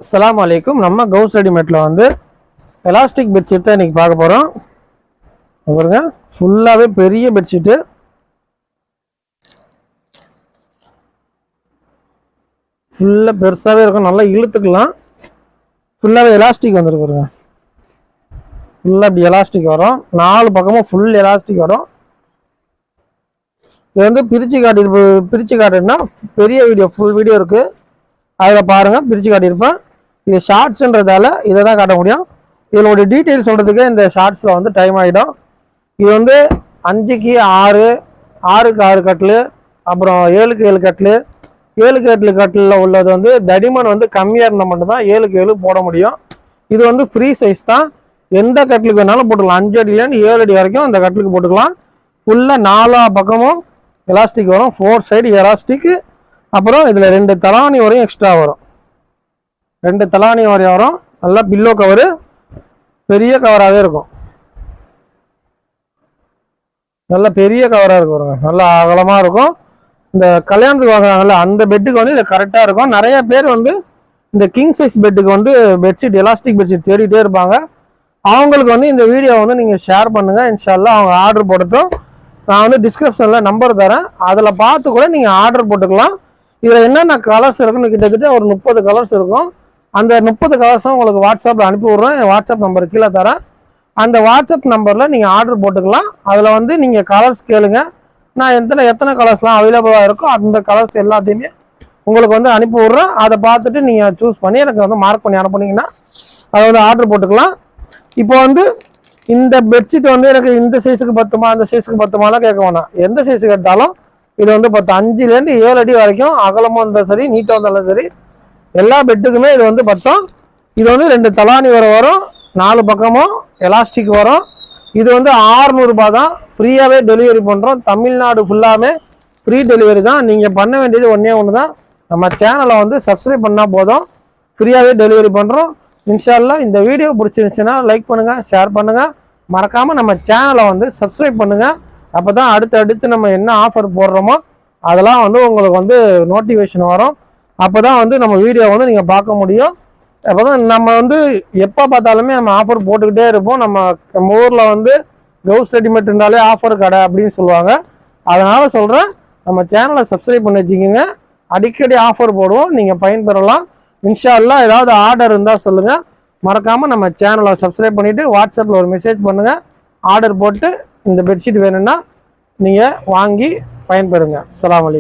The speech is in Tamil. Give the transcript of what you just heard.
அஸ்ஸலாமு அலைக்கும். நம்ம கவுஸ் ரெடிமேட்ல வந்து எலாஸ்டிக் பெட்ஷீட் தான் இன்னைக்கு பார்க்க போறோம். பாருங்க, ஃபுல்லாவே பெரிய பெட்ஷீட்டு. ஃபுல்லா பெருசாவே இருக்கும், நல்லா இழுத்துக்கலாம். ஃபுல்லாவே எலாஸ்டிக் வந்துருக்கு பாருங்க. ஃபுல்லா இப்படி எலாஸ்டிக் வரும், 4 பக்கமும் ஃபுல் எலாஸ்டிக் வரும். இது வந்து பிரிச்சு காட்டுன்னா பெரிய வீடியோ, ஃபுல் வீடியோ இருக்கு, அதில் பாருங்க, பிரிச்சு காட்டியிருப்பேன். இது ஷார்ட்ஸ்ன்றதால இதை தான் காட்ட முடியும். இதனுடைய டீட்டெயில் சொல்கிறதுக்கு இந்த ஷார்ட்ஸில் வந்து டைம் ஆகிடும். இது வந்து 5க்கு 6, 6க்கு 6 கட்டில், அப்புறம் 7க்கு 7 கட்டில். 7க்கு 7 கட்டிலில் உள்ளது வந்து தடிமன் வந்து கம்மியாக இருந்தால் மட்டும்தான் 7க்கு 7 போட முடியும். இது வந்து ஃப்ரீ சைஸ் தான், எந்த கட்டிலுக்கு வேணாலும் போட்டுக்கலாம். 5 அடியிலேருந்து 7 அடி வரைக்கும் அந்த கட்டிலுக்கு போட்டுக்கலாம். ஃபுல்லாக 4 பக்கமும் எலாஸ்டிக் வரும், 4 சைடு எலாஸ்டிக்கு. அப்புறம் இதில் 2 தலாணி வரையும் எக்ஸ்ட்ரா வரும், 2 தலாணி வரையும் வரும். நல்லா பில்லோ கவரு, பெரிய கவராகவே இருக்கும், நல்ல பெரிய கவராக இருக்கும் பாருங்க, நல்லா அகலமாக இருக்கும். இந்த கல்யாணத்துக்கு வாங்குறாங்கல்ல அந்த பெட்டுக்கு வந்து இது கரெக்டாக இருக்கும். நிறைய பேர் வந்து இந்த கிங் சைஸ் பெட்டுக்கு வந்து பெட்ஷீட், எலாஸ்டிக் பெட்ஷீட் தேடிட்டே இருப்பாங்க. அவங்களுக்கு வந்து இந்த வீடியோ வந்து நீங்கள் ஷேர் பண்ணுங்கள். இன்ஷால்லா அவங்க ஆர்டர் போட்டுட்டோம். நான் வந்து டிஸ்கிரிப்ஷனில் நம்பர் தரேன், அதில் பார்த்து கூட நீங்கள் ஆர்டர் போட்டுக்கலாம். இதில் என்னென்ன கலர்ஸ் இருக்குன்னு கிட்டத்தட்ட ஒரு 30 கலர்ஸ் இருக்கும். அந்த 30 கலர்ஸும் உங்களுக்கு வாட்ஸ்அப்பில் அனுப்பி விட்றேன். என் வாட்ஸ்அப் நம்பர் கீழே தரேன். அந்த வாட்ஸ்அப் நம்பரில் நீங்கள் ஆர்டர் போட்டுக்கலாம். அதில் வந்து நீங்கள் கலர்ஸ் கேளுங்க, நான் எத்தனை கலர்ஸ்லாம் அவைலபிளாக இருக்கோ அந்த கலர்ஸ் எல்லாத்தையுமே உங்களுக்கு வந்து அனுப்பி விட்றேன். அதை பார்த்துட்டு நீங்கள் சூஸ் பண்ணி எனக்கு வந்து மார்க் பண்ணி அனுப்புனீங்கன்னா அதை வந்து ஆர்டர் போட்டுக்கலாம். இப்போ வந்து இந்த பெட்ஷீட் வந்து எனக்கு இந்த சைஸுக்கு பத்துமா அந்த சைஸுக்கு பத்துமாலாம் கேட்க வேணாம். எந்த சைஸுக்கு எடுத்தாலும் இது வந்து 5லேருந்து 7 அடி வரைக்கும் அகலமாக இருந்தாலும் சரி, நீட்டாக இருந்தாலும் சரி, எல்லா பெட்டுக்குமே இது வந்து பத்தும். இது வந்து 2 தலாணி வரும், 4 பக்கமும் எலாஸ்டிக் வரும். இது வந்து 600 ரூபாய் தான், ஃப்ரீயாகவே டெலிவரி பண்ணுறோம். தமிழ்நாடு ஃபுல்லாமே ஃப்ரீ டெலிவரி தான். நீங்கள் பண்ண வேண்டியது ஒன்றே ஒன்று தான், நம்ம சேனலை வந்து சப்ஸ்கிரைப் பண்ணால் போதும், ஃப்ரீயாகவே டெலிவரி பண்ணுறோம். இன்ஷால்லா இந்த வீடியோ பிடிச்சிருந்துச்சுன்னா லைக் பண்ணுங்கள், ஷேர் பண்ணுங்கள், மறக்காமல் நம்ம சேனலை வந்து சப்ஸ்கிரைப் பண்ணுங்கள். அப்போ தான் அடுத்து நம்ம என்ன ஆஃபர் போடுறோமோ அதெல்லாம் வந்து உங்களுக்கு வந்து நோட்டிஃபிகேஷன் வரும். அப்போ தான் வந்து நம்ம வீடியோ வந்து நீங்கள் பார்க்க முடியும். அப்போ தான் நம்ம வந்து எப்போ பார்த்தாலுமே நம்ம ஆஃபர் போட்டுக்கிட்டே இருப்போம். நம்ம ஊரில் வந்து கவுஸ் ரெடிமேட் இருந்தாலே ஆஃபர் கடை அப்படின்னு சொல்லுவாங்க. அதனால் சொல்கிறேன், நம்ம சேனலை சப்ஸ்கிரைப் பண்ணி வச்சுக்கோங்க, அடிக்கடி ஆஃபர் போடுவோம், நீங்கள் பயன்பெறலாம். இன்ஷா அல்லாஹ் ஏதாவது ஆர்டர் இருந்தால் சொல்லுங்கள். மறக்காமல் நம்ம சேனலை சப்ஸ்கிரைப் பண்ணிவிட்டு வாட்ஸ்அப்பில் ஒரு மெசேஜ் பண்ணுங்கள். ஆர்டர் போட்டு இந்த பெட்ஷீட் வேணும்னா நீங்கள் வாங்கி பயன்பெறுங்க. அஸ்ஸலாமு அலைக்கும்.